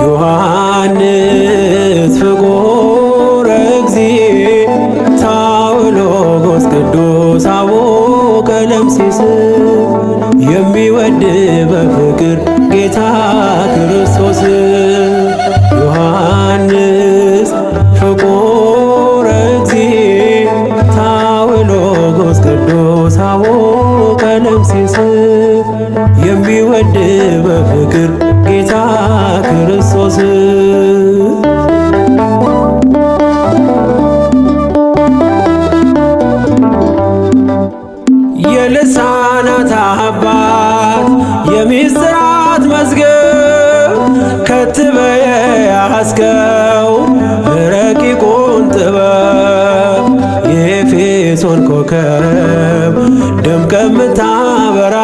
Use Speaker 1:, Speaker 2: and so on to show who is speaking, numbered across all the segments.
Speaker 1: ዮሐንስ ፍቁረ እግዚእ ታውሎጎስ ቅዱስ አቡነ ቀለምሲስ የሚወድ በፍቅር ጌታ ክርስቶስ ዮሐንስ ፍቁረ እግዚእ ታውሎጎስ ቅዱስ አቡነ ቀለምሲስ የሚወድ በፍቅር ጌታ ክርስቶስ የልሳናት አባት የሚስጥራት መዝገብ ከትበየ ያስከው ረቂቁን ጥበብ የኤፌሶን ኮከብ ደምቀ ምታበራ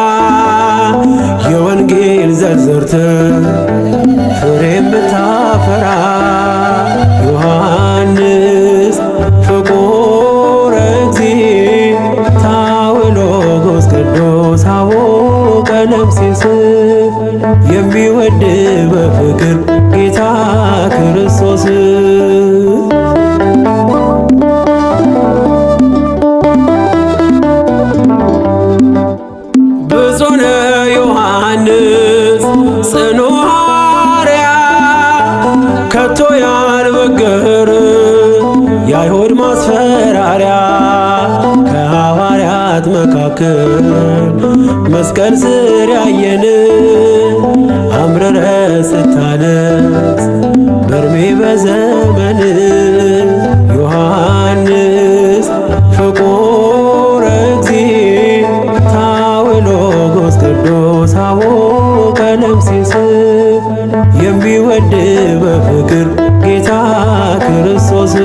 Speaker 1: የወንጌል ዘርዝርት ፍሬ ምታፈራ ዮሐንስ ፍቁረ እግዚእ ታውሎጎስ ቅዱስ አቡነ ቀለምሲስ የሚወድ በፍቅር ጌታ ክርስቶስ ብፁዕ ዮሐንስ ጽኑ ሐዋርያ ከቶ ያልበገር የአይሁድ ማስፈራሪያ ከሐዋርያት መካከል መስቀል ስር ያየን አምርረ ስታለቅስ በርሜ በዘመን ዮሐንስ ፍቁረ እግዚእ ታውሎጎስ ቅዱስ አቡነ ቀለምሲስ የሚወድ በፍቅር ጌታ ክርስቶስ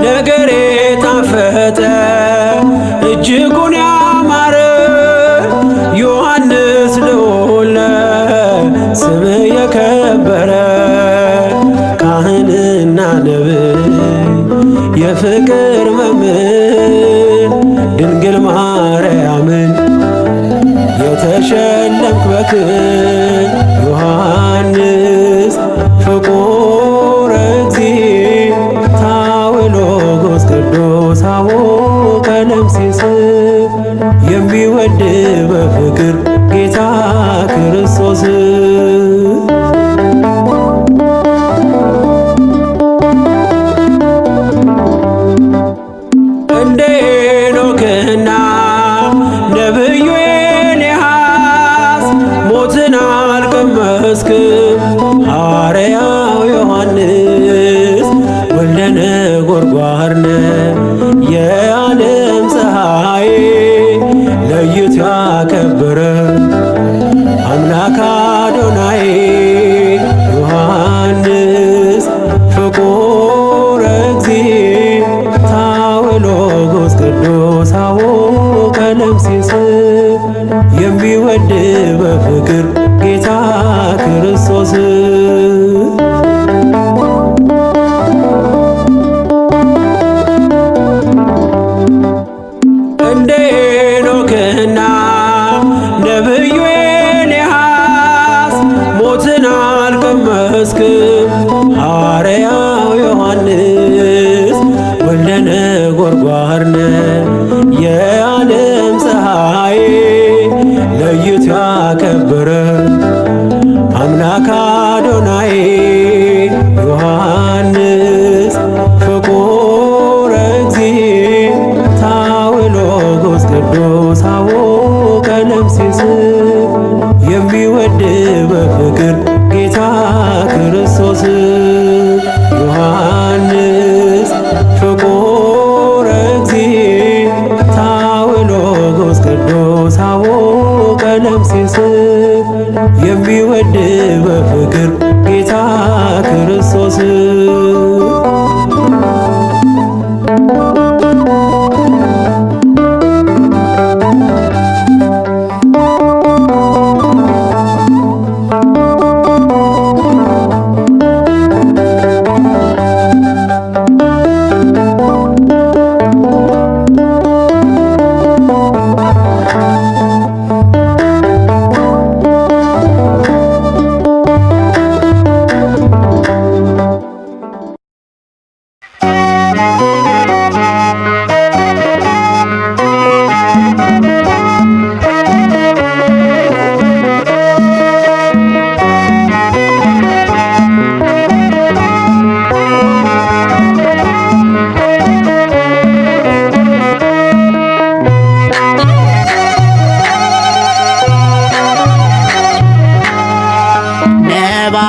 Speaker 1: ነገሬ ጣፈጠ እጅጉን ያማረ ዮሐንስ ልዑል ስም የከበረ ካህንና ነብይ የፍቅር መምህር ድንግል ማርያምን የተሸለምክ በክብር ዮሐንስ ፍቁረ እግዚእ ታውሎጎስ ቅዱስ አቡነ ቀለምሲስ የሚወድ በፍቅር ጌታ ክርስቶስ እንደ ሄኖክና ነብዩ ኤልያስ ሞትን አልቀመስክም ሐዋርያው ዮሐንስ ወልደ ነጎድጓድ ነህ የዓለም ፀሐይ ለይቶ ያከበረ አምላክ አዶናይ ዮሐንስ ፍቁረ እግዚእ ታውሎጎስ ቅዱስ አቡነ ቀለምሲስ የሚወድ በፍቅር ጌታ ክርስቶስ እንደ ሄኖክና ነብዩ ኤልያስ ሞትን አልቀመስክም ሐዋርያው ዮሐንስ ወልደ ነጎድጓድ ነህ የዓለም ፀሐይ ለይቶ ያከበረ አምላክ አዶናይ ዮሐንስ ፍቁረ እግዚእ ታውሎጎስ ቅዱስ አቡነ ቀለምሲስ የሚወድ በፍቅር ጌታ ክርስቶስ ዮሐንስ ፍቁረ እግዚእ ታውሎጎስ ቅዱስ አቡነ ቀለምሲስ የሚወድ በፍቅር ጌታ ክርስቶስ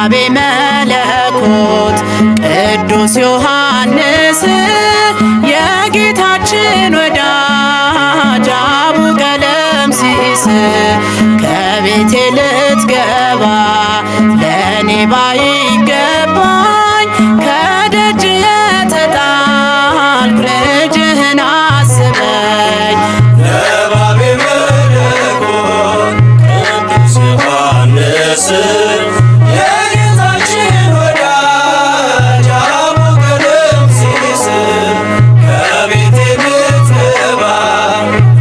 Speaker 2: ነባቤ መለኮት ቅዱስ ዮሐንስ የጌታችን ወዳጅ አቡነ ቀለምሲስ ከቤቴ ልትገባ ለእኔ ባይገባኝ ከደጅ የተጣልኩ ልጅህን አስበኝ።
Speaker 1: ነባቤ መለኮት ቅዱስ ዮሐንስ የጌታችን ወዳጅ አቡነ ቀለምሲስ ከቤቴ ልትገባ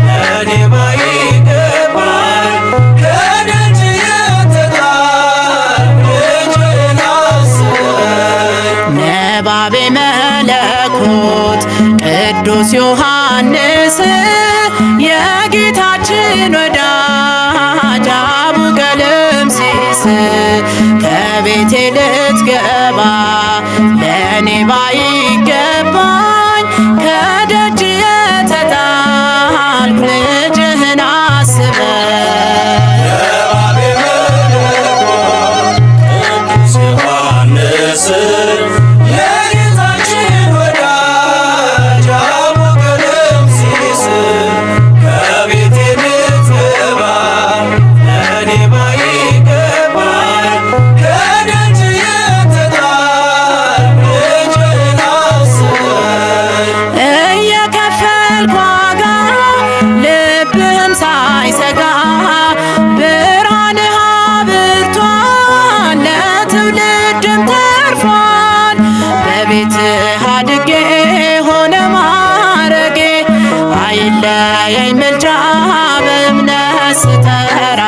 Speaker 1: ለእኔ ባይገባኝ ከደጅ የተጣልኩ ልጅህን አስበኝ።
Speaker 2: ነባቤ መለኮት ቅዱስ ዮሐንስ የጌታችን ወዳጅ አቡነ ቀለምሲስ ከቤቴ ልትገባ ለእኔ ባይገባኝ ከደጅ የተጣልኩ ልጅህን አስበኝ።
Speaker 1: ነባቤ መለኮት ቅዱስ ዮሐንስ የጌታችን ወዳጅ አቡነ ቀለምሲስ ከቤቴ ልትገባ ለእኔ ባይገባኝ ከደጅ የተጣልኩ ልጅህን አስበኝ።
Speaker 2: እየከፈልኩ ዋጋ ልብህም ሳይሰጋ ብርሃንህ አብርቷል ለትውልድም ተርፏል። በቤትህ አድጌ ሆነ ማረጌ አይለየኝ ምልጃ በእምነት ስጠራ።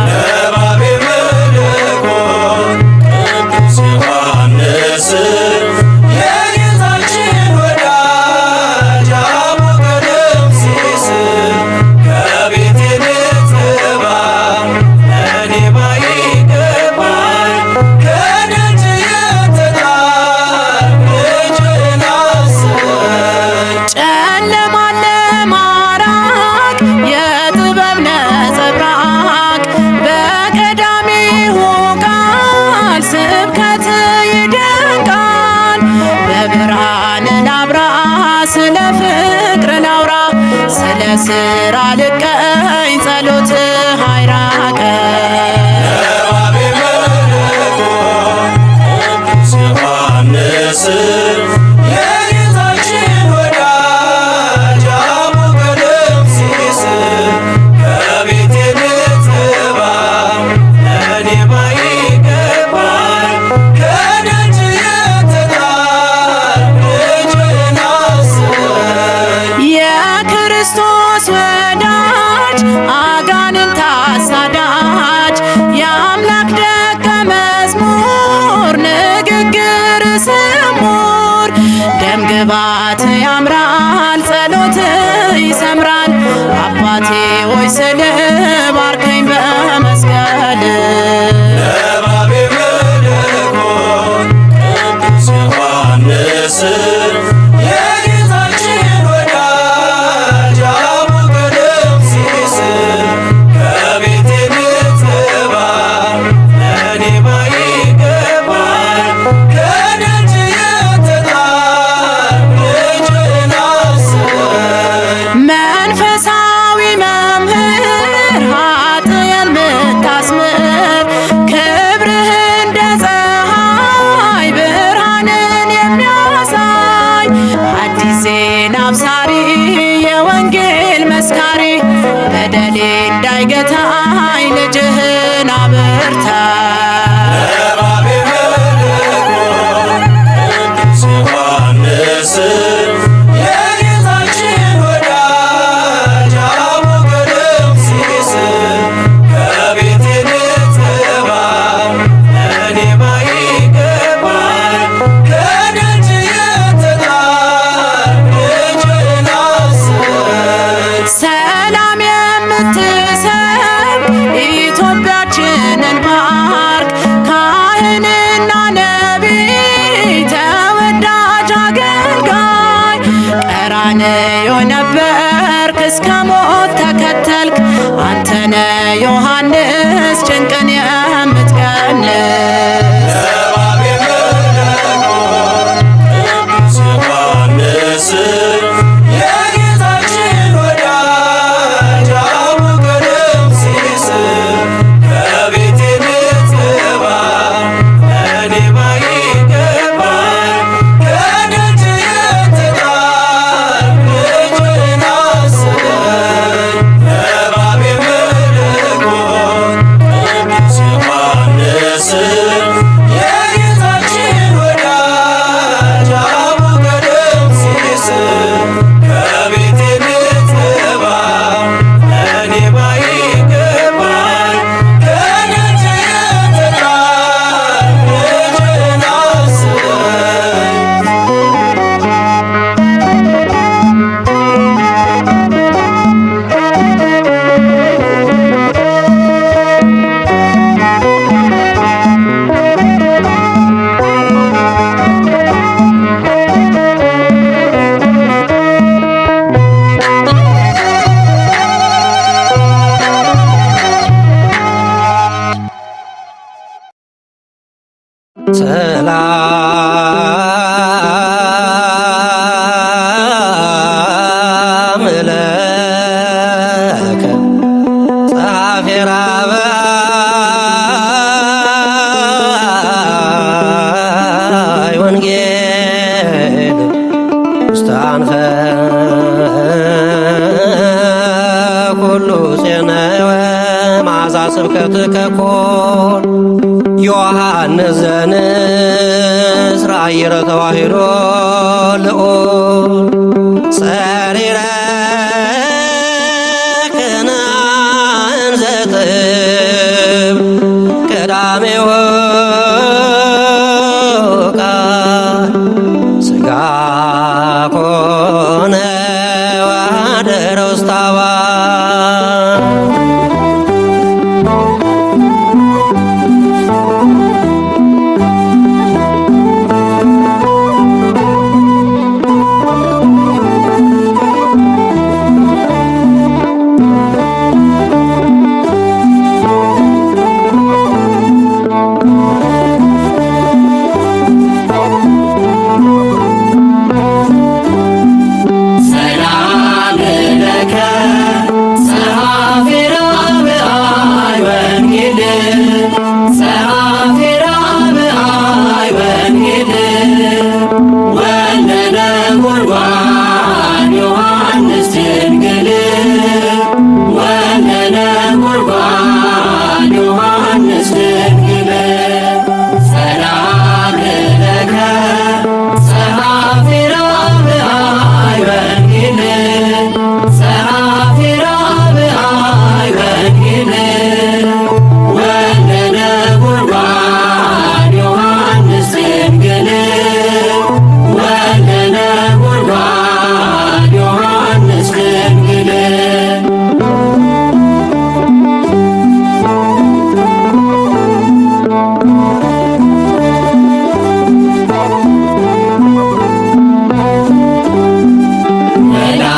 Speaker 1: ነባቤ መለኮት ቅዱስ ዮሐንስ የጌታችን ወዳጅ አቡነ ቀለምሲስ ከቤቴ ልትገባ ለእኔ ባይገባኝ ከደጅ የተጣልኩ ልጅህን አስበኝ።
Speaker 2: ጨለማን ለማራቅ የጥበብ ነጸብራቅ በቀዳሚው ቃል ስብከት ይደንቃል። በብርሃን ላብራ ስለ ፍቅር ላውራ ስለ ስራ ልቀኝ ጸሎትህ አይራቀኝ።
Speaker 1: ነባቤ መለኮት ቅዱስ ዮሐንስ የጌታችን ወዳጅ አቡነ ቀለምሲስ ከቤቴ ልትገባ ለእኔ ባይገባኝ ከደጅ የተጣልኩ ልጅህን አስበኝ።
Speaker 2: የክርስቶስ ወዳጅ አጋንንት አሳዳጅ የአምላክ ደቀ መዝሙር ንግግር ስሙር ደምግባት ያምራል ጸሎት ይሰምራል። አባቴ ሆይ ስል ባርከኝ በመስቀል።
Speaker 1: ነባቤ መለኮት ቅዱስ ዮሐንስ የጌታችን ወዳጅ አቡነ ቀለምሲስ ከቤቴ ልትገባ ለእኔ ባይገባኝ ከደጅ የተጣልኩ ልጅህን አስበኝ።
Speaker 2: መንፈሳዊ መምህር ኃጥአን የምታስምር ክብርህ እንደ ፀሐይ ብርሃንን የሚያሳይ አዲስ ዜና አብሳሪ የወንጌል መስካሪ በደሌ እንዳይገታኝ ልጅህን አበርታ።
Speaker 1: ነባቤ መለኮት ቅዱስ ዮሐንስ የጌታችን ወዳጅ አቡነ ቀለምሲስ ከቤቴ ልትገባ ለእኔ ባይገባኝ ከደጅ የተጣልኩ ልጅህን አስበኝ።
Speaker 2: ሰላም የምትሰብ ኢትዮጵያችንን ባርክ ካህንና ነቢይ ተወዳጅ አገልጋይ ቀራንዮ ነበርክ እስከ ሞት ተከተልክ አንተነ ዮሐንስ ጭንቅን የምትቀንስ
Speaker 3: ጸሐፌ ራብዓይ ወንጌል ውስተ አንፈ ኩሉ ፄነወ መዓዛ ስብከትከ ኮን ዮሐንስ ዘንስራ አየረ ተዋሂዶ ልዑል ጸሪረ ከነዓን ዘጥብ ቀዳሜው ቃል ሥጋ ኮነ ወኀደረ ውስተ አብአብ
Speaker 1: ሰላም ለከ ጸሐፌ ራብዓይ ወንጌል ጸሐፌ ራብዓይ ወንጌል ወልደ ነጎድጓድ ዮሐንስ ድንግል ወልደ ነጎድጓድ ዮሐንስ ድንግል ሰላም ለከ ጸሐፌ ራብዓይ ወንጌል ጸሐፌ ራብዓይ ወንጌል ወልደ ነጎድጓድ ዮሐንስ ድንግል ወልደ ነጎድጓድ ዮሐንስ ድንግል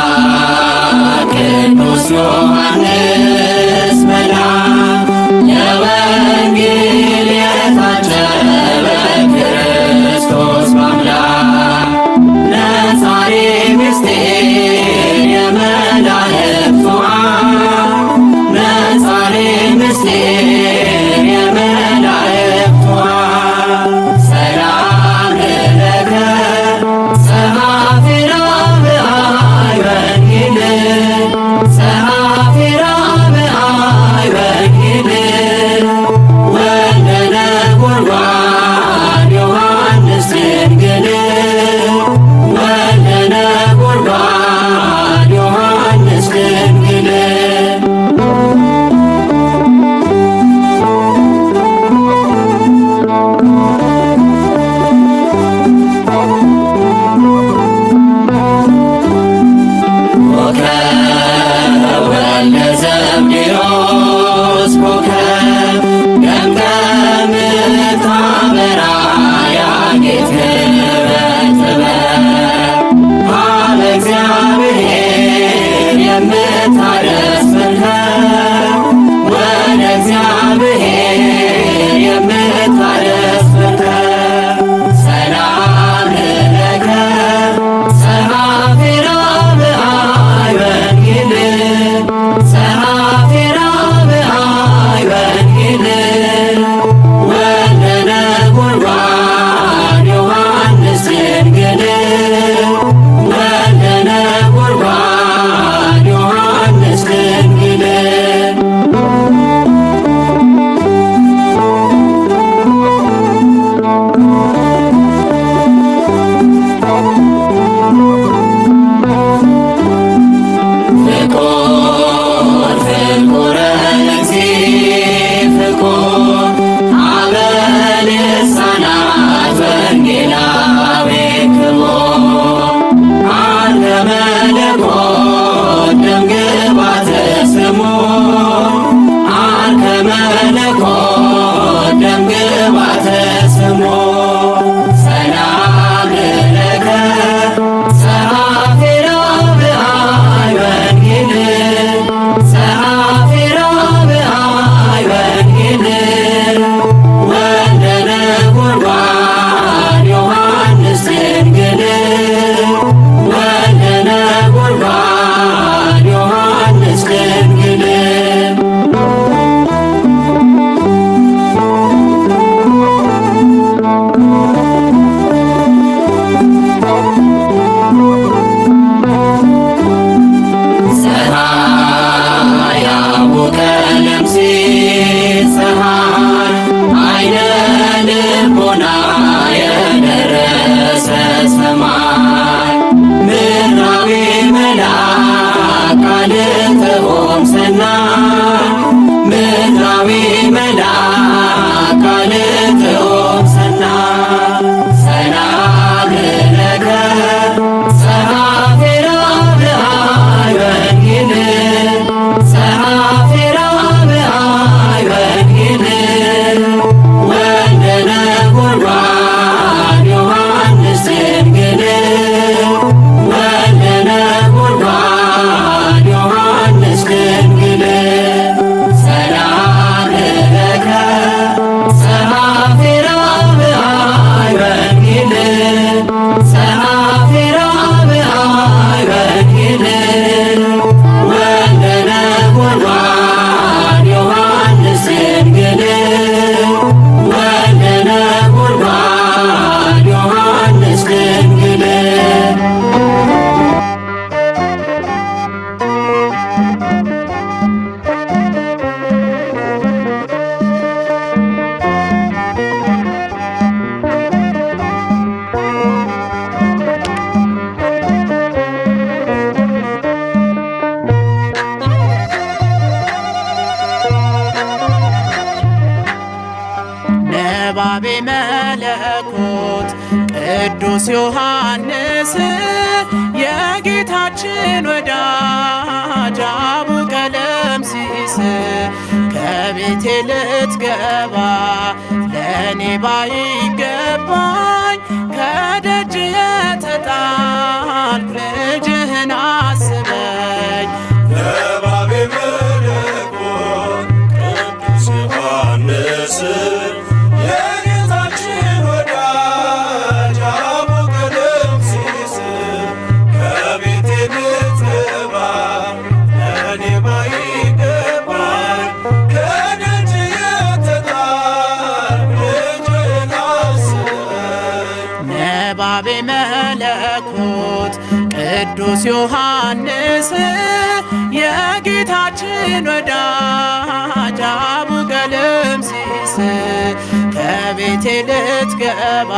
Speaker 1: መልአክ ቅዱስ ዮሐንስ መልአክ ለወንጌል የታጨበ ክርስቶስ በአምላክ ነፃሬ ምስጢር የመላእክት ውሃ ነፃሬ ምስጢር የመላእክት ውሃ ሰላም ለከ ጸሐፌ ራብዓይ ወንጌል ጸሐፌ ራብዓይ ወንጌል ወልደ ነጎድጓድ ዮሐንስ ድንግል ወልደ ነጎድጓድ ዮሐንስ ድንግል ኮከብ ወልደ ዘብዴዎስ ኮከብ ገምገም ታበራ ያጌጥህ በጥበብ ኀበ እግዚአብሔር የምታደርስ መርከብ ወደ እግዚአብሔር የምታደርስ መርከብ ሰላም ለከ ጸሐፌ ራብዓይ ወንጌል ጸሐፌ ራብዓይ ወንጌል ወልደ ነጎድጓድ ዮሐንስ ድንግል ወልደ ነጎድጓድ ዮሐንስ ድንግል ፍቁር ፍቁረ እግዚእ ፍቁር ኀበ ልሳናት ወንጌላዊ ክቡር አንተ መለኮት ደምግባተ ስሙ አንተ መለኮት ደምግባተ ስሙ ሰላም ለከ ጸሐፌ ራብዓይ ወንጌል ጸሐፌ ራብዓይ ወንጌል ወልደ ነጎድጓድ ዮሐንስ ድንግል ወልደ ነጎድጓድ ካልትሆም ሰናይ ምድራዊ መልአክ ካልትሆም ሰናይ ሰላም ለከ ጸሐፌ ረብአይ ወንጌል ጸሐፌ ረብአይ ወንጌል ወልደ ነጎድጓድ ዮሐንስ ድንግል ወልደ ነጎድጓድ ዮሐንስ ድንግል ሰላም ለከ ጸሐፌ ረብአይ ወንጌል ጸሐፌ ረብአይ ወንጌል ወልደ ነጎድጓድ ዮሐንስ ድንግል ወልደ ነጎድጓድ ዮሐንስ ድንግል
Speaker 2: ነባቤ መለኮት ቅዱስ ዮሐንስ የጌታችን ወዳጅ አቡ ቀለምሲስ ከቤቴ ልትገባ ለእኔ ባይገባኝ ከደጅ የተጣልኩ ልጅህን አስበኝ።
Speaker 4: ነባቤ መለኮት ቅዱስ ዮሐንስ የጌታችን ወዳጅ አቡ ቀለምሲስ ከቤቴ ልትገባ ለእኔ ባይገባኝ ከደጅ የተጣልኩ ልጅህን አስበኝ።
Speaker 2: ነባቤ መለኮት ቅዱስ ዮሐንስ የጌታችን ወዳጅ አቡ ቀለምሲስ ከቤቴ ልትገባ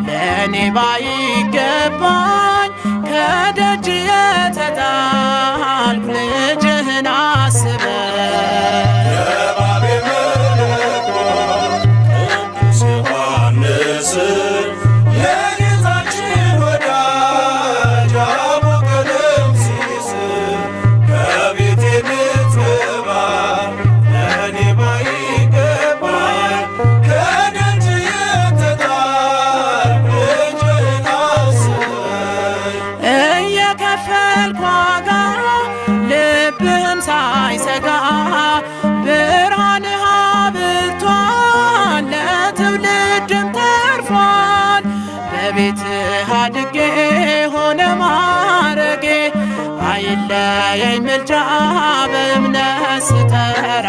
Speaker 2: ለእኔ ባይገባኝ ከደጅ የተጣልኩ ልጅህን አስበኝ።
Speaker 4: ነባቤ መለኮት ቅዱስ ዮሐንስ የጌታችን ወዳጅ አቡ ቀለምሲስ ከቤቴ ልትገባ ለእኔ ባይገባኝ ከደጅ የተጣልኩ ልጅህን አስበኝ።
Speaker 2: እየከፈልኩ ዋጋ ልብህም ሳይሰጋ ብርሃንህ አብርቷል ለትውልድም ተርፏል። በቤትህ አድጌ ሆነ ማረጌ አይለየኝ ምልጃ በእምነት ስጠራ።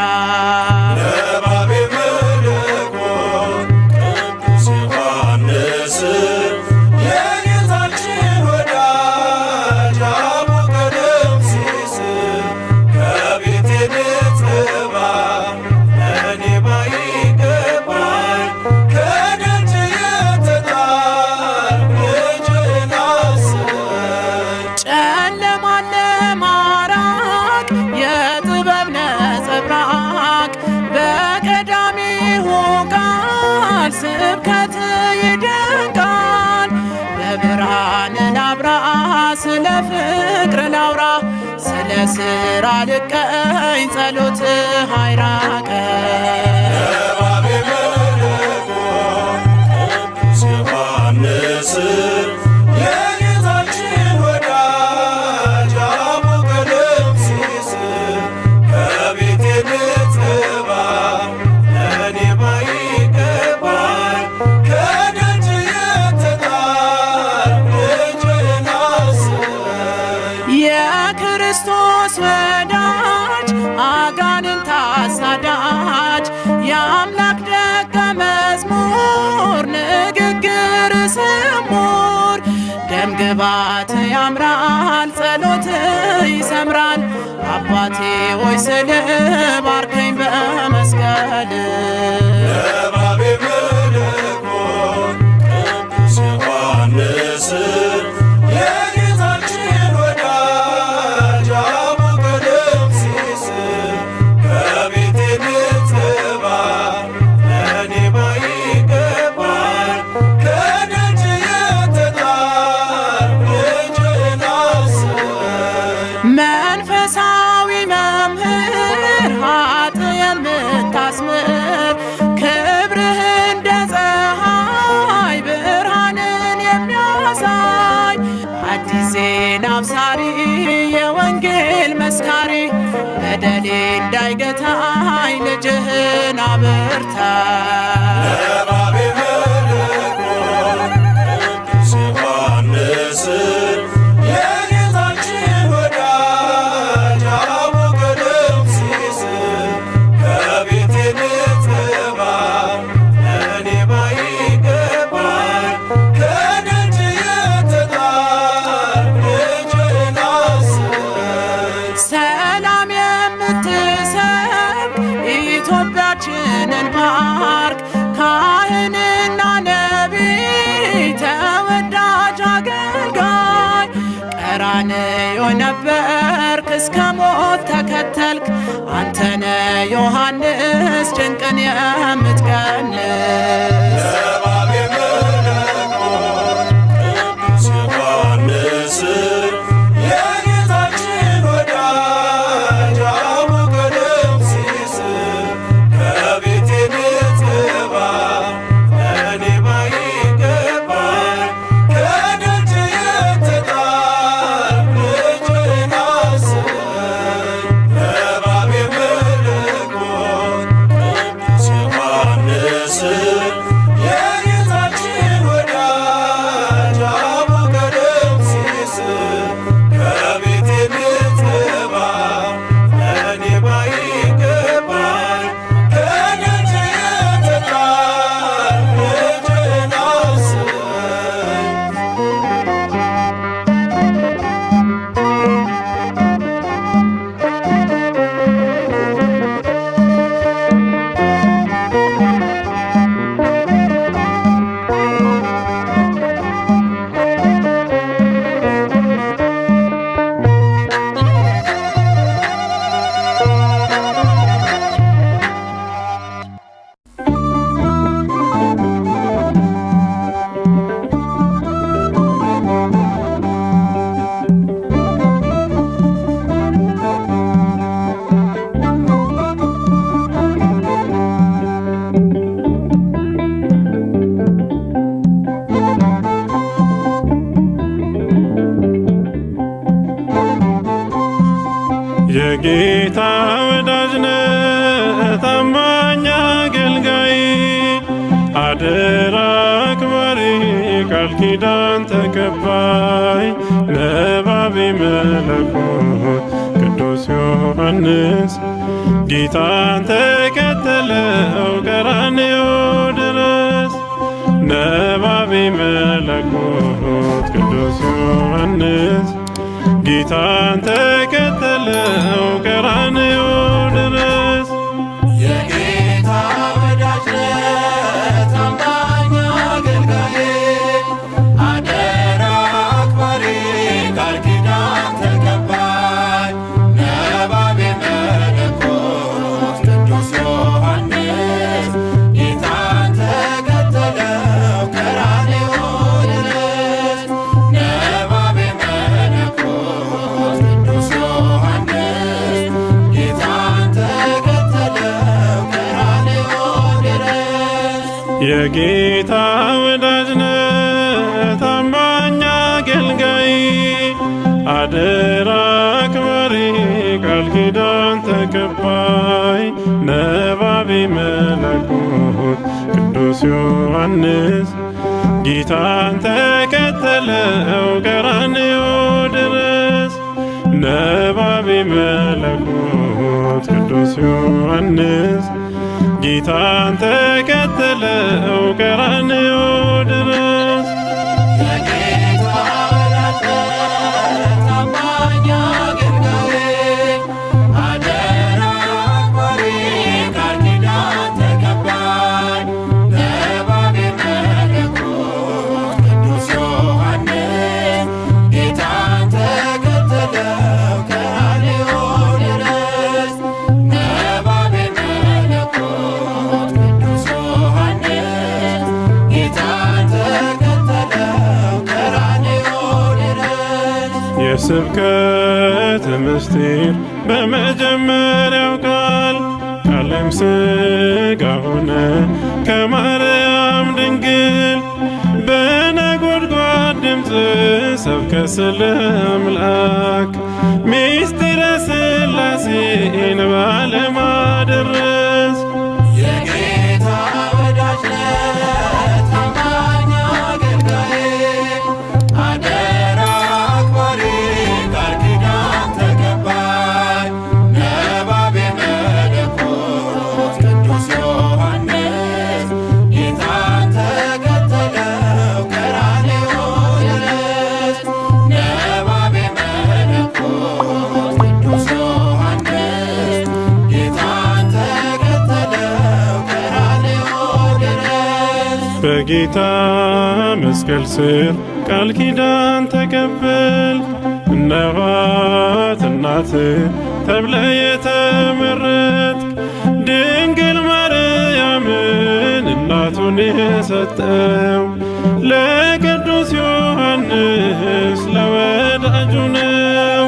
Speaker 4: ነባቤ መለኮት ቅዱስ ዮሐንስ የጌታችን ወዳጅ አቡ ቀለምሲስ ከቤቴ ልትገባ ለእኔ ባይገባኝ ከደጅ የተጣልኩ ልጅህን አስበኝ።
Speaker 2: ጨለማን ለማራቅ የጥበብ ነጸብራቅ በቀዳሚው ቃል ስብከት ይደንቃል። በብርሃን ላብራ ስለ ፍቅር ላውራ ስለ ሥራ ልቀኝ ጸሎትህ አይራቀኝ።
Speaker 4: ነባቤ መለኮት ቅዱስ ዮሐንስ የጌታችን ወዳጅ አቡ ቀለምሲስ ከቤቴ ልትገባ ለእኔ ባይገባኝ ከደጅ የተጣልኩ ልጅህን አስበኝ።
Speaker 2: የክርስቶስ ወዳጅ አጋንንት አሳዳጅ የአምላክ ደቀ መዝሙር ንግግር ስሙር ደምግባት ያምራል ጸሎት ይሰምራል። አባቴ ሆይ ስል ባርከኝ በመስቀል።
Speaker 4: ነባቤ መለኮት ቅዱስ ዮሐንስ የጌታችን ወዳጅ አቡ
Speaker 2: መንፈሳዊ መምህር ኃጥ የምታስምር ክብርህ እንደ ፀሐይ ብርሃንን የሚያሳይ አዲስ ዜና አብሳሪ የወንጌል መስካሪ በደሌ እንዳይገታኝ ልጅህን አበርታ።
Speaker 4: ነባቤ መለኮት ቅዱስ ዮሐንስ የጌታችን ወዳጅ አቡነ ቀለምሲስ ከቤቴ ልትገባ እኔ ባይገባኝ ከደጅ የተጣልኩ ልጅህን አስበኝ።
Speaker 2: ሰላም የምትሰብክ ኢትዮጵያችንን ባርክ ካህንና ነቢይ ተወዳጅ አገልጋይ ቀራንዮ ነበርክ እስከ ሞት ተከተልክ አንተነ ዮሐንስ ጭንቅን የምትቀንስ።
Speaker 4: ነባቤ መለኮት ቅዱስ ዮሐንስ የጌታችን ወዳጅ አቡነ ቀለምሲስ ከቤቴ ልትገባ እኔ ባይገባኝ ከደጅ የተጣልኩ ልጅህን አስበኝ። ነባቤ መለኮት ቅዱስ ዮሐንስ የጌታችን ወዳጅ አቡነ ቀለምሲስ ከቤቴ ልትገባ እኔ ባይገባኝ ከደጅ የተጣልኩ ልጅህን አስበኝ።
Speaker 5: የጌታ ወዳጅ ነህ ታማኝ አገልጋይ አደራ አክባሪ ቃል ኪዳን ተቀባይ ነባቤ መለኮት ቅዱስ ዮሐንስ ጌታን ተከተለው ቀራንዮ ድረስ። ነባቤ መለኮት ቅዱስ ዮሐንስ ጌታን ተከተለው ቀራንዮ ድረስ።
Speaker 1: የጌታ ወዳጅ ነህ ታማኝ አገልጋይ አደራ አክባሪ ቃል ኪዳን ተቀባይ ነባቤ መለኮት ቅዱስ ዮሐንስ ጌታን ተከተለው ቀራንዮ ድረስ። ነባቤ መለኮት ቅዱስ ዮሐንስ ጌታን ተከተለው ቀራንዮ ድረስ።
Speaker 5: የጌታ ወዳጅ ነህ ታማኝ አገልጋይ አደራ አክባሪ ቃል ኪዳን ተቀባይ ነባቤ መለኮት ቅዱስ ዮሐንስ ጌታን ተከተለው ቀራንዮ ድረስ። ነባቤ መለኮት ቅዱስ ዮሐንስ ጌታን ተከተለው ቀራንዮ ድረስ።
Speaker 1: የጌታ ወዳጅ ነህ ታማኝ አገልጋይ አደራ አክባሪ ቃል ኪዳን ተቀባይ ነባቤ መለኮት ቅዱስ ዮሐንስ ጌታን ተከተለው ቀራንዮ ድረስ። ነባቤ መለኮት ቅዱስ ዮሐንስ ጌታን
Speaker 5: በምስጢር በመጀመሪያው ቃል ቃልም ሥጋ ሆነ ከማርያም ድንግል በነጎድጓድ ድምፅ ሰብከ ስለ አምላክ ምስጢረ ሥላሴን በዓለም አደረስ።
Speaker 1: የጌታ ወዳጅ ነህ ታማኝ አገልጋዬ አደራ አክባሪ ቃል ኪዳን ተቀባይ ነባቤ መለኮት ቅዱስ ዮሐንስ ጌታን ተከተለው ቀራንዮ ድረስ ነባቤ መለኮት ቅዱስ ዮሐንስ ጌታን ተከተለው ቀራንዮ ድረስ
Speaker 5: በጌታ መስቀል ስር ቃል ኪዳን ተቀበል እነኋት እናት ተብለ የተመረጥክ ድንግል ማርያምን እናቱን የሰጠው ለቅዱስ ዮሐንስ ለወዳጁ ነው።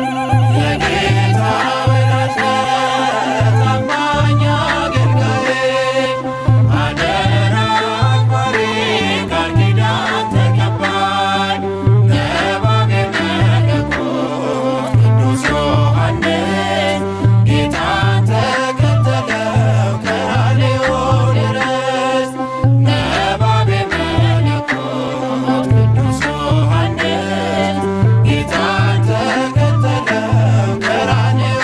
Speaker 1: የጌታ ወዳጅ ነህ ታማኝ አገልጋዬ አደራ አክባሪ ቃል ኪዳን ተቀባይ ነባቤ መለኮት ቅዱስ ዮሐንስ ጌታን ተከተለው ቀራንዮ ድረስ ነባቤ መለኮት ቅዱስ ዮሐንስ ጌታን ተከተለው ቀራንዮ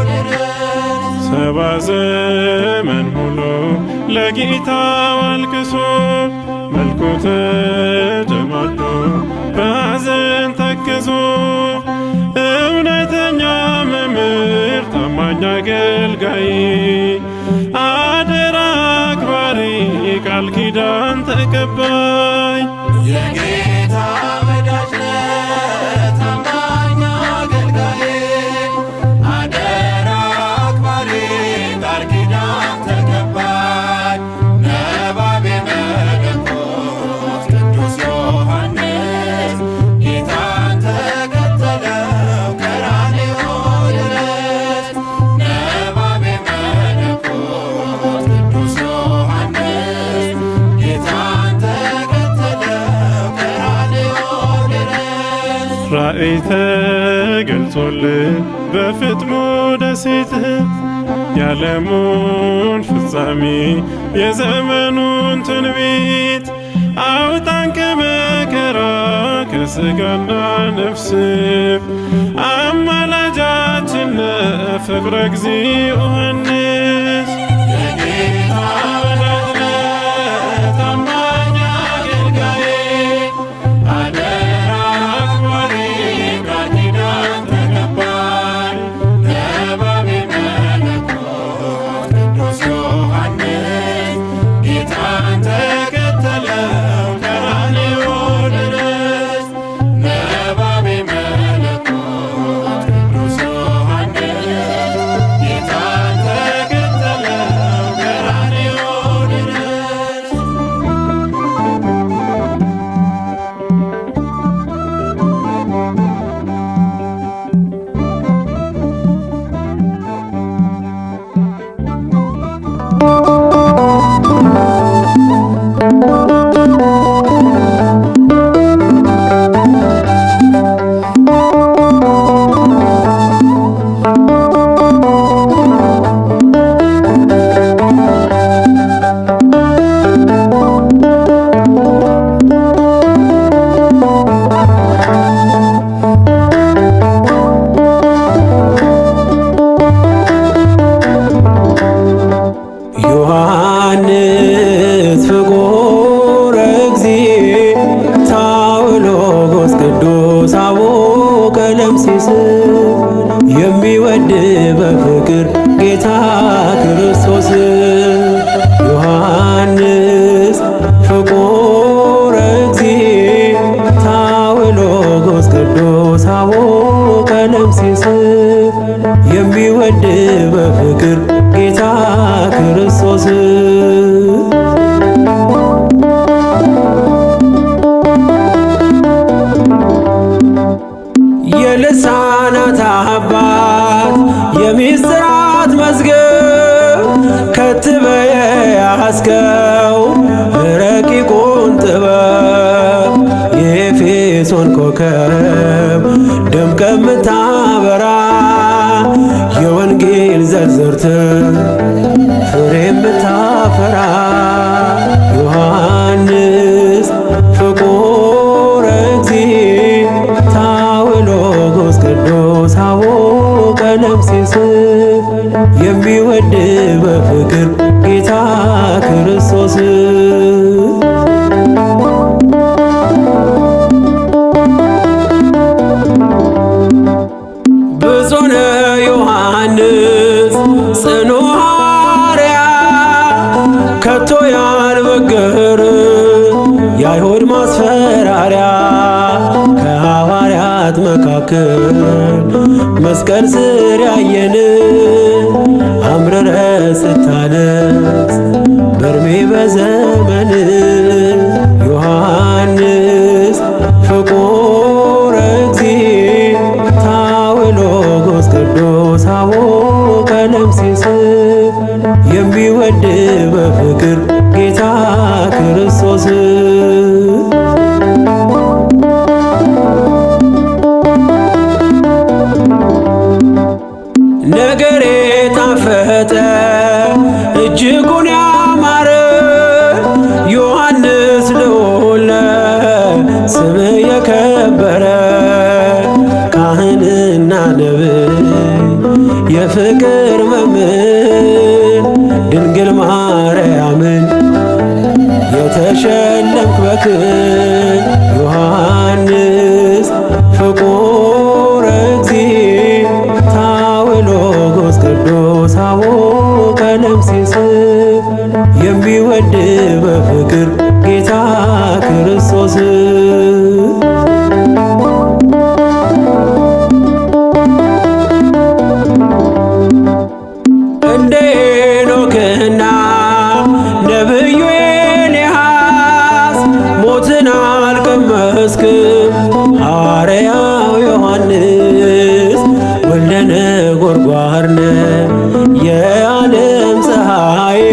Speaker 1: ድረስ
Speaker 5: ሰባ ዘመን ሙሉ ለጌታ አልቅሶ መልኩ ተጨማዶ በሐዘን ተክዞ እውነተኛ መምህር ታማኝ አገልጋይ አደራ አክባሪ ቃል ኪዳን ተቀባይ
Speaker 1: የጌታ ወዳጅ ነህ ታማኝ አገልጋዬ አደራ አክባሪ ቃል ኪዳን ተቀባይ ነባቤ መለኮት ቅዱስ ዮሐንስ ጌታን ተከተለው ቀራንዮ ድረስ ነባቤ መለኮት ቅዱስ ዮሐንስ ጌታን ተከተለው ቀራንዮ ድረስ
Speaker 5: ራእይ ተገልጾልህ በፍጥሞ ደሴት የዓለሙን ፍጻሜ የዘመኑን ትንቢት አውጣን ከመከራ ከሥጋና ነፍስ አማላጃችን ነህ ፍቅረ እግዚእ ዮሐንስ።
Speaker 1: የጌታ ወዳጅ ነህ ታማኝ አገልጋዬ አደራ አክባሪ ቃል ኪዳን ተቀባይ ነባቤ መለኮት ቅዱስ ዮሐንስ ጌታን ተከተለው ቀራንዮ ድረስ ነባቤ መለኮት ቅዱስ ዮሐንስ ጌታን ተከተለው ቀራንዮ ድረስ
Speaker 3: ዮሐንስ ፍቁረ እግዚእ ታውሎጎስ ቅዱስ አቡነ ቀለምሲስ የሚወድ በፍቅር ጌታ ክርስቶስ ዮሐንስ ፍቁረ እግዚእ ታውሎጎስ ቅዱስ አቡነ ቀለምሲስ የሚወድ በፍቅር ጌታ ክርስቶስ የልሳናት አባት የሚስጥራት መዝገብ ከትበ ያስከው ረቂቁን ጥበብ የኤፌሶን ኮከብ ደምቀ ምታበራ የወንጌል ዘርዝርት ፍሬ ምታፈራ ዮሐንስ ፍቁረ እግዚእ ታውሎጎስ ቅዱስ አቡነ ቀለምሲስ የሚወድ በፍቅር ጌታ ክርስቶስ ብፁዕ ዮሐንስ ጽኑ ሐዋርያ ከቶ ያልበገር የአይሁድ ማስፈራሪያ ከሐዋርያት መካከል መስቀል ስር ያየን አምርረ ስታለቅስ በርሜ በዘመን ዮሐንስ ፍቁረ እግዚእ ታውሎጎስ ቅዱስ አቡነ ቀለምሲስ የሚወድ በፍቅር ጌታ ክርስቶስ ነገሬ ጣፈጠ እጅጉን ያማረ ዮሐንስ ልዑል ስም የከበረ ካህንና ነብይ የፍቅር መምህር ድንግል ማርያምን የተሸለምክ በክብር ዮሐንስ ፍቁረ እግዚእ ታውሎጎስ ቅዱስ አቡነ ቀለምሲስ የሚወድ በፍቅር ጌታ ክርስቶስ እንደ ሄኖክና ነብዩ ኤልያስ ሞትን አልቀመስክም ሐዋርያው ዮሐንስ ወልደ ነጎድጓድ ነህ የዓለም ፀሐይ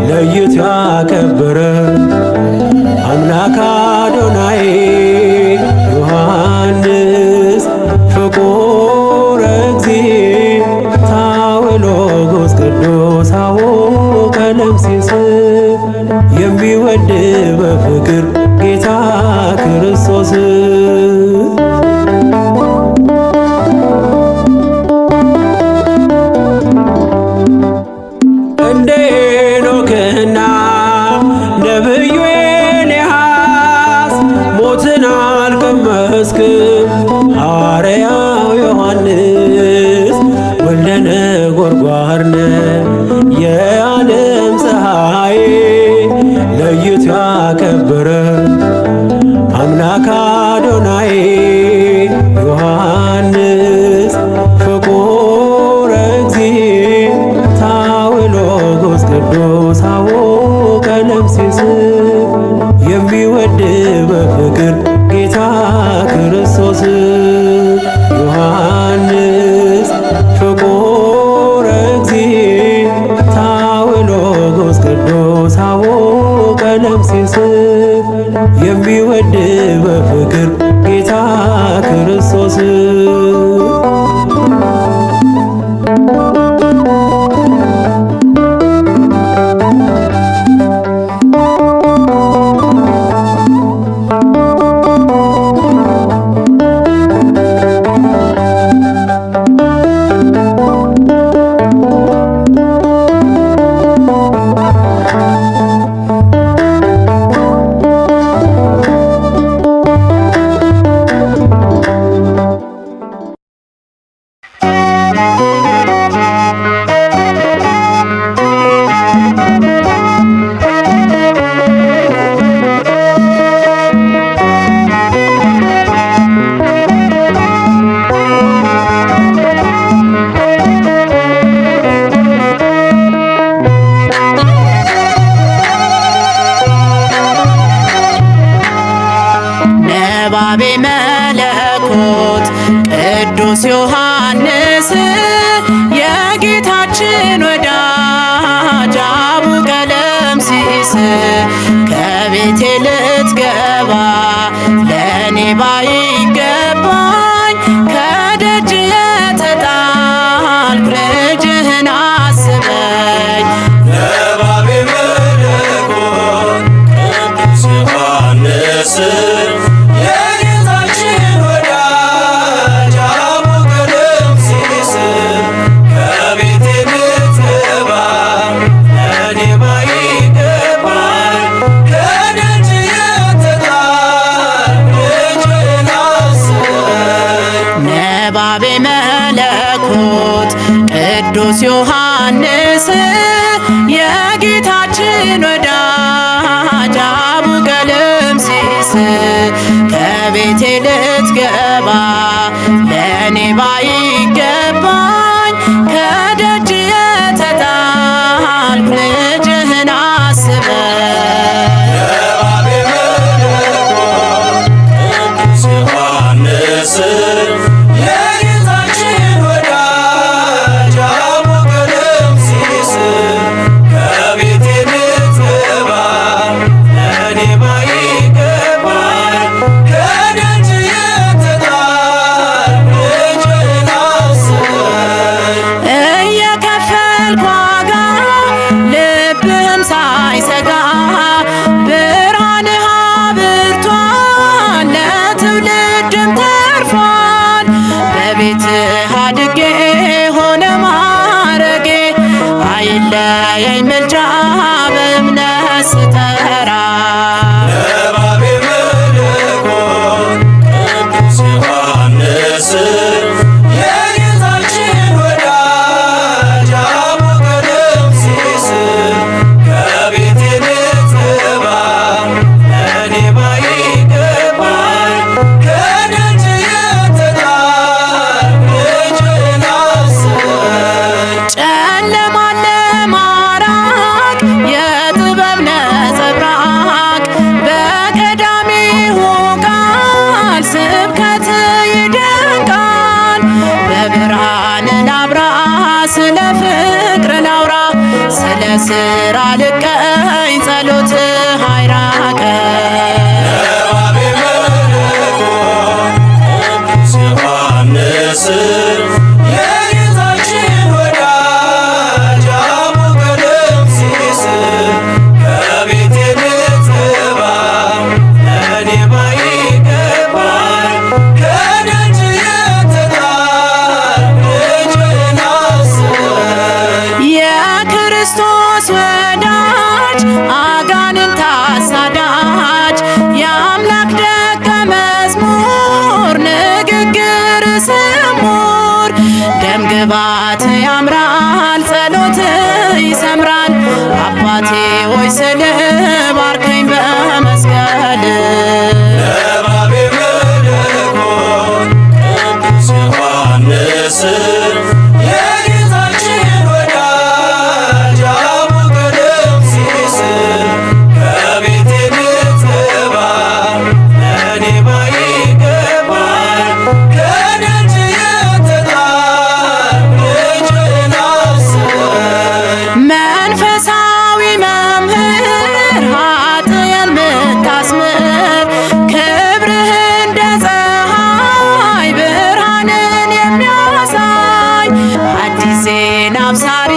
Speaker 3: ለይቶ ያከበረ አምላክ አዶናይ ዮሐንስ ፍቁረ እግዚእ ታውሎጎስ ቅዱስ አቡነ ቀለምሲስ የሚወድ በፍቅር ጌታ ክርስቶስ እንደ ሄኖክና ነብዩ ኤልያስ ሞትን አልቀመስክም ሐዋርያው ዮሐንስ ወልደ ነጎድጓድ ነህ የዓለም ፀሐይ ለይቶ ያከበረ አምላክ አዶናይ ዮሐንስ ፍቁረ እግዚእ ታውሎጎስ ቅዱስ አቡነ ቀለምሲስ የሚወድ በፍቅር ጌታ ክርስቶስ ዮሐንስ ፍቁረ እግዚእ ታውሎጎስ ቅዱስ አቡነ ቀለምሲስ የሚወድ በፍቅር ጌታ ክርስቶስ
Speaker 2: ነባቤ መለኮት ቅዱስ ዮሐንስ የጌታችን ወዳጅ አቡ ቀለምሲስ ከቤቴ ልትገባ ለእኔ ባይገባኝ ከደጅ የተጣልኩ ልጅህን አስበኝ።
Speaker 4: ነባቤ መለኮት ቅዱስ ዮሐንስ የጌታችን ወዳጅ አቡ ቀለምሲስ ከቤቴ ልትገባ ለእኔ ባይገባኝ ከደጅ የተጣልኩ ልጅህን አስበኝ።
Speaker 2: ነባቤ መለኮት ቅዱስ ዮሐንስ የጌታችን ወዳጅ አቡ ቀለምሲስ ከቤቴ ልትገባ ለእኔ ባይገባኝ ከደጅ የተጣልኩ ልጅህን አስበኝ።
Speaker 4: ነባቤ መለኮት ቅዱስ ዮሐንስ የጌታችን ወዳጅ አቡ ቀለምሲስ ከቤቴ ልትገባ ለእኔ ባይገባኝ ከደጅ የተጣልኩ ልጅህን አስበኝ።
Speaker 2: እየከፈልኩ ዋጋ ልብህም ሳይሰጋ ብርሃንህ አብርቷል ለትውልድም ተርፏል። በቤትህ አድጌ ሆነ ማረጌ አይለየኝ ምልጃ በእምነት ስጠራ።
Speaker 4: ነባቤ መለኮት ቅዱስ ዮሐንስ የጌታችን ወዳጅ አቡ ቀለምሲስ ከቤቴ ልትገባ ለእኔ ባይገባኝ ከደጅ የተጣልኩ ልጅህን አስበኝ።
Speaker 2: ጨለማን ለማራቅ የጥበብ ነጸብራቅ በቀዳሚው ቃል ስብከት ይደንቃል። በብርሃን ላብራ ስለ ፍቅር ላውራ ስለ ስራ ልቀኝ ጸሎትህ አይራቀኝ።
Speaker 4: ነባቤ መለኮት ቅዱስ ዮሐንስ የጌታችን ወዳጅ አቡ ቀለምሲስ ከቤቴ ልትገባ ለእኔ ባይገባኝ ከደጅ የተጣልኩ ልጅህን አስበኝ።
Speaker 2: የክርስቶስ ወዳጅ አጋንንት አሳዳጅ የአምላክ ደቀ መዝሙር ንግግር ስሙር ደምግባት ያምራል ጸሎት ይሰምራል። አባቴ ሆይ ስል ባርከኝ በመስቀል።
Speaker 4: ነባቤ መለኮት ቅዱስ ዮሐንስ የጌታችን ወዳጅ አቡ ቀለምሲስ ከቤቴ ልትገባ ለእኔ ባይገባኝ ከደጅ የተጣልኩ ልጅህን አስበኝ።
Speaker 2: መንፈሳዊ መምህር ኃጥእን ምታስምር ክብርህ እንደ ፀሐይ ብርሃንን የሚያሳይ አዲስ ዜና አብሳሪ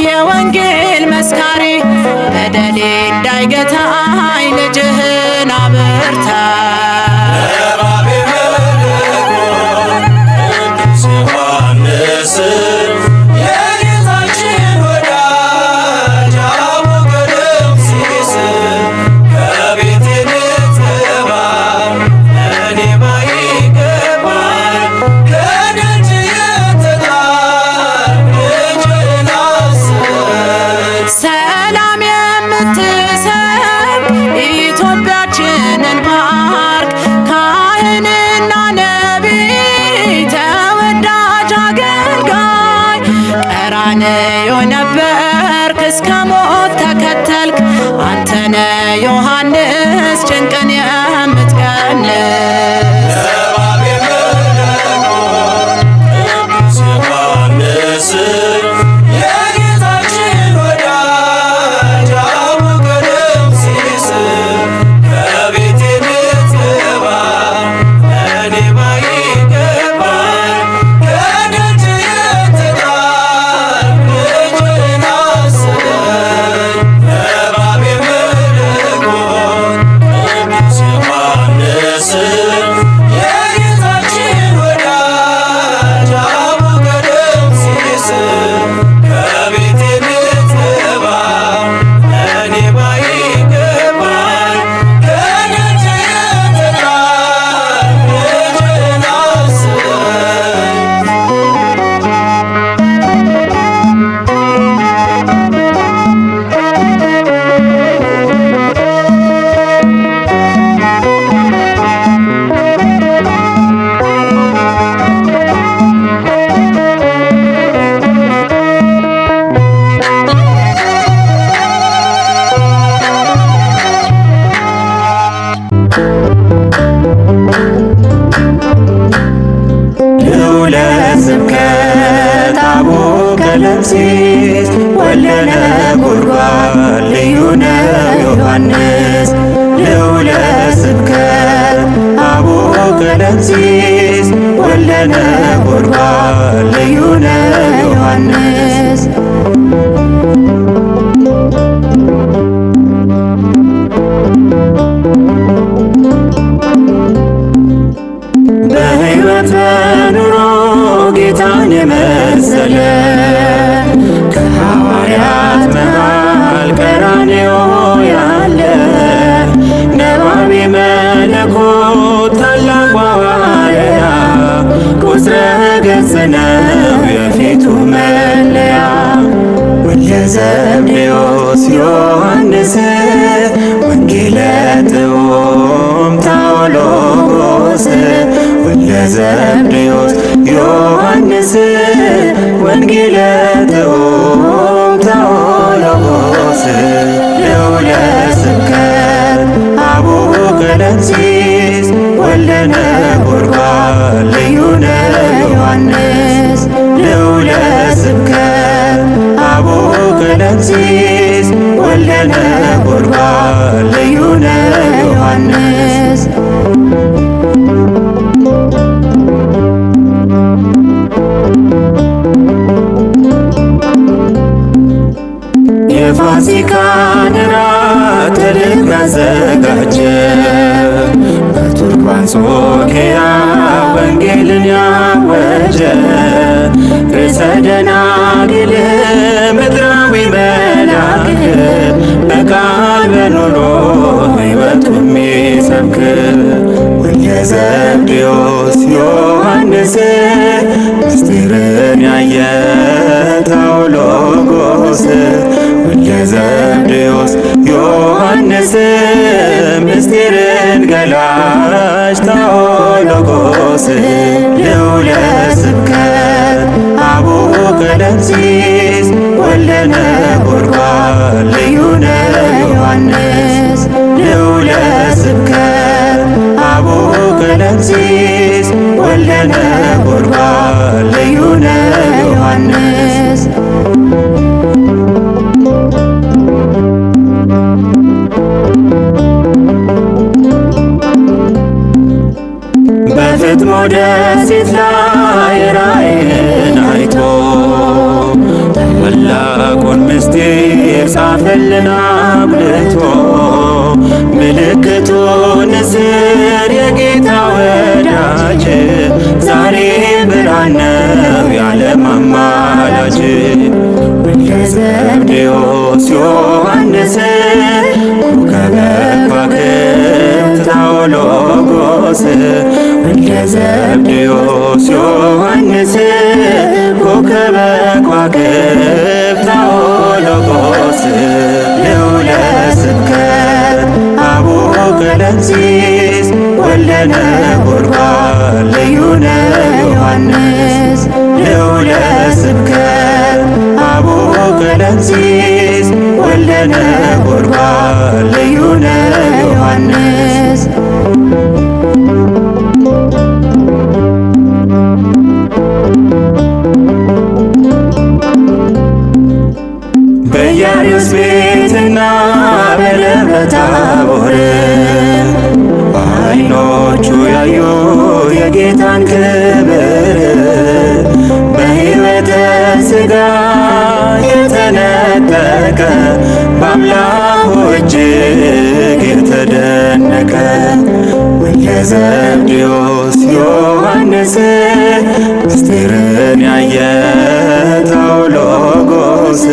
Speaker 2: የወንጌል መስካሪ በደሌ እንዳይገታኝ ልጅህን አብርታ።
Speaker 4: ነባቤ መለኮት ቅዱስ ዮሐንስ የጌታችን ወዳጅ አቡ ቀለምሲስ ከቤቴ ልትገባ ለእኔ ባይገባኝ ከደጅ የተጣልኩ ልጅህን አስበኝ።
Speaker 2: ሰላም የምትሰብ ኢትዮጵያችንን ባርክ ካህንና ነቢይ ተወዳጅ አገልጋይ ቀራንዮ ነበርክ እስከ ሞት ተከተልክ አንተነ ዮሐንስ ጭንቅን የምትቀንስ።
Speaker 4: ነባቤ መለኮት ቅዱስ ዮሐንስ
Speaker 3: ቀለምሲስ ወልደ ነጎድጓድ ልዩ ነው ዮሐንስ ልዑለ ስብከት አቡነ ቀለምሲስ ወልደ ነጎድጓድ ልዩ ነው ዮሐንስ በሕይወት ኑሮ ጌታን የመሰለ ከሐዋርያት መሃል ቀራንዮ ያለ ነባቤ መለኮት ታላቁ ሐዋርያ ቁጥረ ገጽ ነው የፊቱ መለያ ወልደ ዘብዴዎስ ዮሐንስ ወንጌለ ጥዑም ታኦሎጎስ ወልደ ዘብዴዎስ ዮሐንስ ወንጌለ ጥዑም ታኦሎጎስ ልዑለ ስብከት አቡነ ቀለምሲስ ወልደ ነጎድጓድ ልዩ ነው ዮሐንስ ልዑለ ስብከት አቡነ ቀለምሲስ ወልደ ነጎድጓድ ልዩ ነው ዮሐንስ የፋሲካን ራት ተልኮ ያዘጋጀ በቱርክ አንጾኪያ ወንጌልን ያወጀ ርዕሰ ደናግል ምድራዊ መልአክ በቃል በኑሮ ሕይወቱ የሚሰብክ ወልደ ዘብዴዎስ ዮሐንስ ምስጢርን ያየ ታኦሎጎስ ወልደ ዘብዴዎስ ዮሐንስ ምስጢርን ገላጭ ታኦሎጎስ ልዑለ ስብከት አቡነ ቀለምሲስ ወልደ ነጎድጓድ ልዩ ነው ዮሐንስ ልዑለ ስብከት አቡነ ቀለምሲስ ወልደ ነጎድጓድ ልዩ ነው ዮሐንስ በፍጥሞ ደሴት ላይ ራእይን አይቶ ታላቁን ምስጢር ጻፈልን አጉልቶ ምልክቱ ንስር የጌታ ወዳጅ ዛሬ ብርሃን ነው የዓለም አማላጅ ወልደ ዘብዴዎስ ዮሐንስ ኮከበ ከዋክብት ታኦሎጎስ ወልደ ዘብዴዎስ ዮሐንስ ኮከበ ከዋክብት ታኦሎጎስ ልዑለ ስብከት አቡነ ቀለምሲስ ወልደ ነጎድጓድ ልዩ ነው ዮሐንስ ልዑለ ስብከት አቡነ ቀለምሲስ ወልደ ነጎድጓድ ልዩ ነው ዮሐንስ በኢያሪስ ቤትና በደብረ ታቦር በዓይኖቹ ያዩ የጌታን ክብር በሕይወተ ሥጋ የተነጠቀ በአምላኩ እጅግ የተደነቀ ወልደ ዘብዴዎስ ዮሐንስ ምስጢርን ያየ ታኦሎጎስ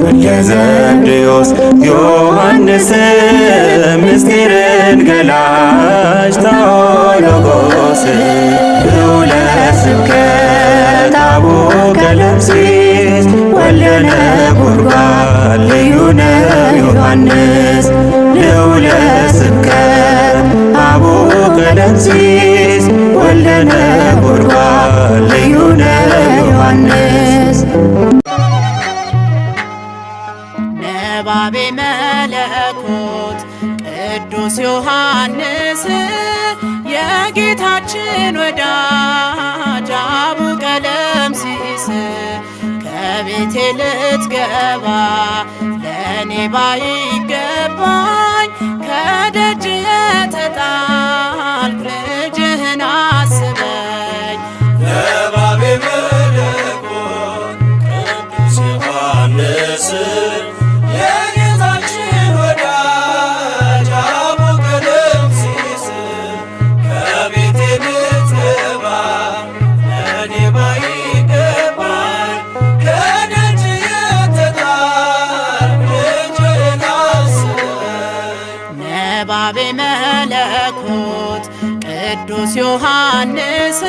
Speaker 3: ወልደ ዘብዴዎስ ዮሐንስ ምስጢርን ገላጭ ታኦሎጎስ ልዑለ ስብከት አቡነ ቀለምሲስ ወልደ ነጎድጓድ ልዩ ነው ዮሐንስ ልዑለ ስብከት አቡነ ቀለምሲስ ወልደ ነጎድጓድ ልዩ ነው ዮሐንስ
Speaker 2: ነባቤ መለኮት ቅዱስ ዮሐንስ የጌታችን ወዳጅ አቡነ ቀለምሲስ ከቤቴ ልትገባ ለእኔ ባይገባኝ ከደጅ የተጣልኩ ልጅህን አስበኝ።
Speaker 4: ነባቤ መለኮት ቅዱስ ዮሐንስ የጌታችን ወዳጅ አቡነ ቀለምሲስ ከቤቴ ልትገባ ለእኔ ባይገባኝ ከደጅ የተጣልኩ ልጅህን አስበኝ።
Speaker 2: ነባቤ መለኮት ቅዱስ ዮሐንስ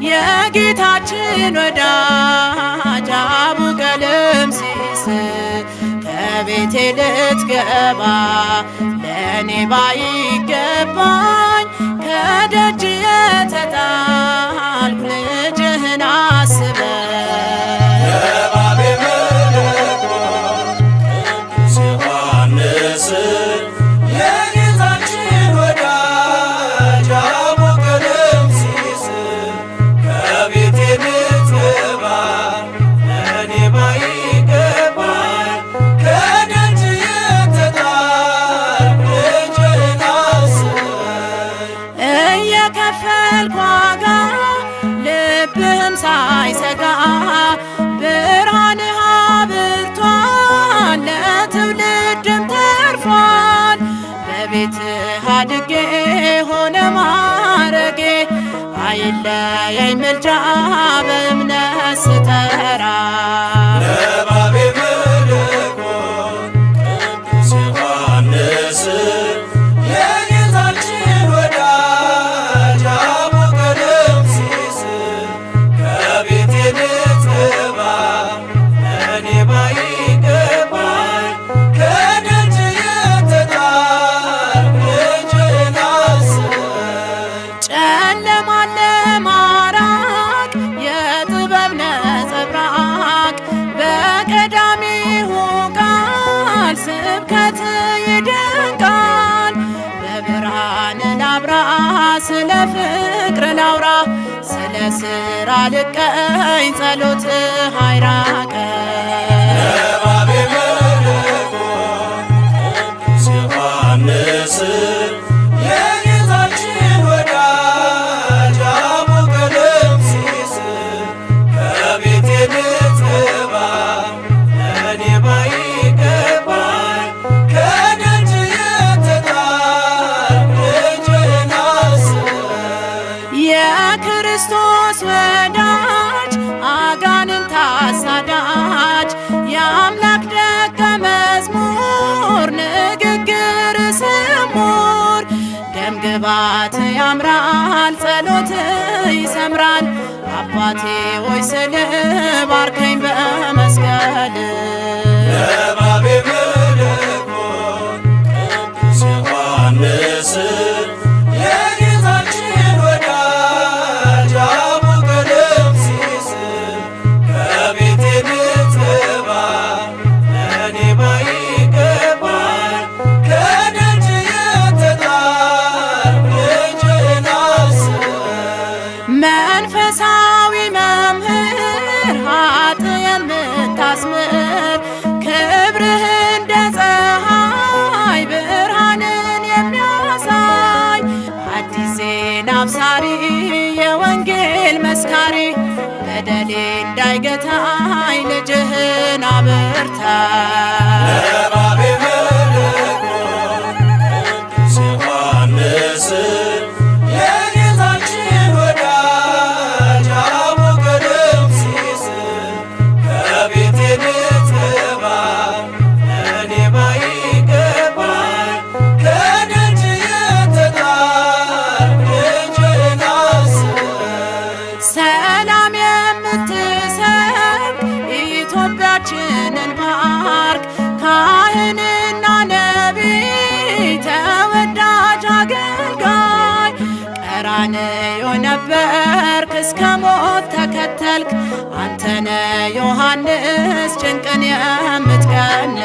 Speaker 2: የጌታችን ወዳጅ አቡነ ቀለምሲስ ከቤቴ ልትገባ ለእኔ ባይገባኝ ከደጅ የተጣልኩ ልጅህን አስበኝ።
Speaker 4: ነባቤ መለኮት ቅዱስ ዮሐንስ የጌታችን ወዳጅ አቡነ ቀለምሲስ ከቤቴ ልትገባ ለእኔ ባይገባኝ ከደጅ የተጣልኩ ልጅህን አስበኝ።
Speaker 2: እየከፈልኩ ዋጋ ልብህም ሳይሰጋ ብርሃንህ አብርቷል ለትውልድም ተርፏል። በቤትህ አድጌ ሆነ ማረጌ አይለየኝ ምልጃ በእምነት ስጠራ።
Speaker 4: ነባቤ መለኮት ቅዱስ ዮሐንስ የጌታችን ወዳጅ አቡነ ቀለምሲስ ከቤቴ ልትገባ ለእኔ ባይገባኝ ከደጅ የተጣልኩ ልጅህን አስበኝ።
Speaker 2: ጨለማን ለማራቅ የጥበብ ነጸብራቅ በቀዳሚው ቃል ስብከት ይደንቃል። በብርሃን ላብራ ስለ ፍቅር ላውራ ስለ ስራ ልቀኝ ጸሎትህ አይራቀኝ።
Speaker 4: ነባቤ መለኮት ቅዱስ ዮሐንስ የጌታችን ወዳጅ አቡነ ቀለምሲስ ከቤቴ ልትገባ ለእኔ ባይገባኝ ከደጅ የተጣልኩ ልጅህን አስበኝ።
Speaker 2: የክርስቶስ ወዳጅ አጋንንት አሳዳጅ የአምላክ ደቀ መዝሙር ንግግር ስሙር ደምግባት ያምራል ጸሎት ይሰምራል። አባቴ ሆይ ስል ባርከኝ በመስቀል።
Speaker 4: ነባቤ መለኮት ቅዱስ ዮሐንስ የጌታችን ወዳጅ አቡነ ቀለምሲስ ከቤቴ ልትገባ ለእኔ ባይገባኝ ከደጅ የተጣልኩ ልጅህን አስበኝ።
Speaker 2: መንፈሳዊ መምህር ኃጥ የምታስምር ክብርህ እንደ ፀሐይ ብርሃንን የሚያሳይ አዲስ ዜና አብሳሪ የወንጌል መስካሪ በደሌ እንዳይገታኝ ልጅህን አበርታ።
Speaker 4: ነባቤ መለኮት ቅዱስ ዮሐንስ የጌታችን ወዳጅ አቡነ ቀለምሲስ ከቤቴ ልትገባ ለእኔ ባይገባኝ ከደጅ የተጣልኩ ልጅህን አስበኝ።
Speaker 2: ሰላም የምትሰብክ ኢትዮጵያችንን ባርክ። ካህንና ነቢይ ተወዳጅ አገልጋይ ቀራንዮ ነበርክ እስከ ሞት ተከተልክ። አንተነ ዮሐንስ ጭንቅን የምትቀንስ